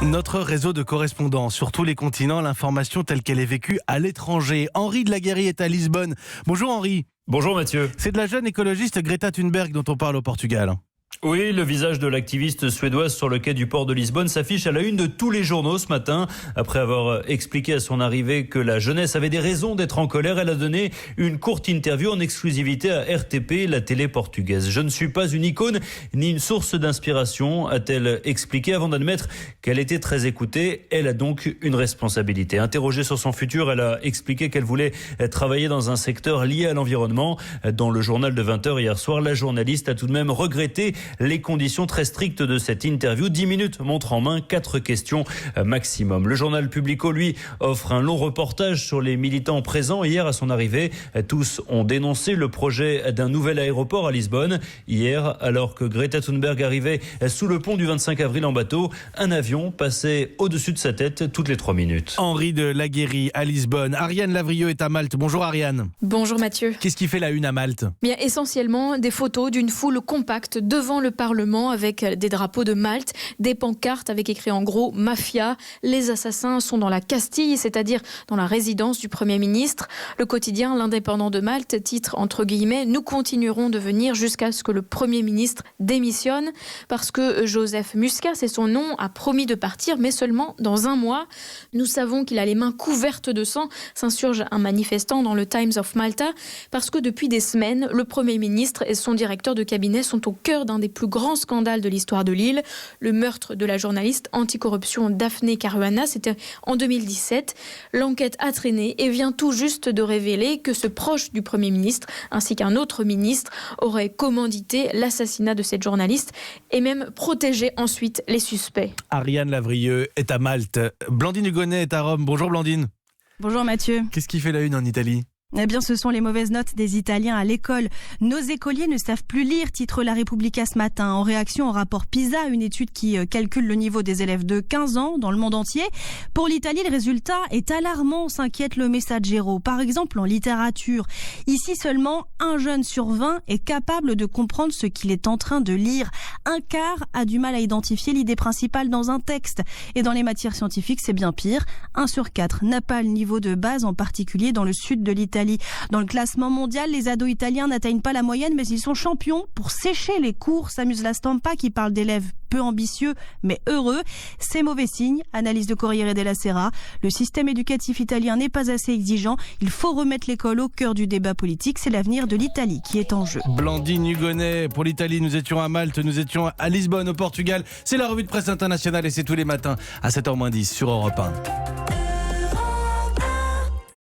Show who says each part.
Speaker 1: Notre réseau de correspondants sur tous les continents, l'information telle qu'elle est vécue à l'étranger. Henri de la Guérie est à Lisbonne. Bonjour Henri.
Speaker 2: Bonjour Mathieu.
Speaker 1: C'est de la jeune écologiste Greta Thunberg dont on parle au Portugal.
Speaker 2: Oui, le visage de l'activiste suédoise sur le quai du port de Lisbonne s'affiche à la une de tous les journaux ce matin. Après avoir expliqué à son arrivée que la jeunesse avait des raisons d'être en colère, elle a donné une courte interview en exclusivité à RTP, la télé portugaise. « Je ne suis pas une icône ni une source d'inspiration », a-t-elle expliqué avant d'admettre qu'elle était très écoutée. Elle a donc une responsabilité. Interrogée sur son futur, elle a expliqué qu'elle voulait travailler dans un secteur lié à l'environnement. Dans le journal de 20h hier soir, la journaliste a tout de même regretté les conditions très strictes de cette interview. 10 minutes montre en main, 4 questions maximum. Le journal Publico, lui, offre un long reportage sur les militants présents hier à son arrivée. Tous ont dénoncé le projet d'un nouvel aéroport à Lisbonne. Hier, alors que Greta Thunberg arrivait sous le pont du 25 avril en bateau, un avion passait au-dessus de sa tête toutes les 3 minutes.
Speaker 1: Henri de la Guérie à Lisbonne. Ariane Lavrieux est à Malte. Bonjour Ariane.
Speaker 3: Bonjour Mathieu.
Speaker 1: Qu'est-ce qui fait la une à Malte ?
Speaker 3: Bien, essentiellement des photos d'une foule compacte devant le Parlement avec des drapeaux de Malte, des pancartes avec écrit en gros « Mafia ». Les assassins sont dans la Castille, c'est-à-dire dans la résidence du Premier ministre. Le quotidien L'Indépendant de Malte titre entre guillemets « Nous continuerons de venir jusqu'à ce que le Premier ministre démissionne » parce que Joseph Muscat, c'est son nom, a promis de partir, mais seulement dans un mois. Nous savons qu'il a les mains couvertes de sang, s'insurge un manifestant dans le Times of Malta, parce que depuis des semaines, le Premier ministre et son directeur de cabinet sont au cœur d'un des plus grands scandales de l'histoire de l'île. Le meurtre de la journaliste anticorruption Daphne Caruana, c'était en 2017. L'enquête a traîné et vient tout juste de révéler que ce proche du Premier ministre, ainsi qu'un autre ministre, aurait commandité l'assassinat de cette journaliste et même protégé ensuite les suspects.
Speaker 1: Ariane Lavrieux est à Malte. Blandine Hugonnet est à Rome. Bonjour Blandine.
Speaker 4: Bonjour Mathieu.
Speaker 1: Qu'est-ce qui fait la une en Italie ?
Speaker 4: Eh bien, ce sont les mauvaises notes des Italiens à l'école. Nos écoliers ne savent plus lire, titre La Repubblica ce matin. En réaction au rapport PISA, une étude qui calcule le niveau des élèves de 15 ans dans le monde entier. Pour l'Italie, le résultat est alarmant, s'inquiète le Messaggero. Par exemple, en littérature, ici seulement 1 jeune sur 20 est capable de comprendre ce qu'il est en train de lire. 1/4 a du mal à identifier l'idée principale dans un texte. Et dans les matières scientifiques, c'est bien pire. 1 sur 4 n'a pas le niveau de base, en particulier dans le sud de l'Italie. Dans le classement mondial, les ados italiens n'atteignent pas la moyenne, mais ils sont champions pour sécher les cours. S'amuse la Stampa qui parle d'élèves peu ambitieux, mais heureux. C'est mauvais signe, analyse de Corriere della Sera. Le système éducatif italien n'est pas assez exigeant. Il faut remettre l'école au cœur du débat politique. C'est l'avenir de l'Italie qui est en jeu.
Speaker 1: Blandine Hugonnet, pour l'Italie, nous étions à Malte, nous étions à Lisbonne, au Portugal. C'est la revue de presse internationale et c'est tous les matins à 7h10 sur Europe 1.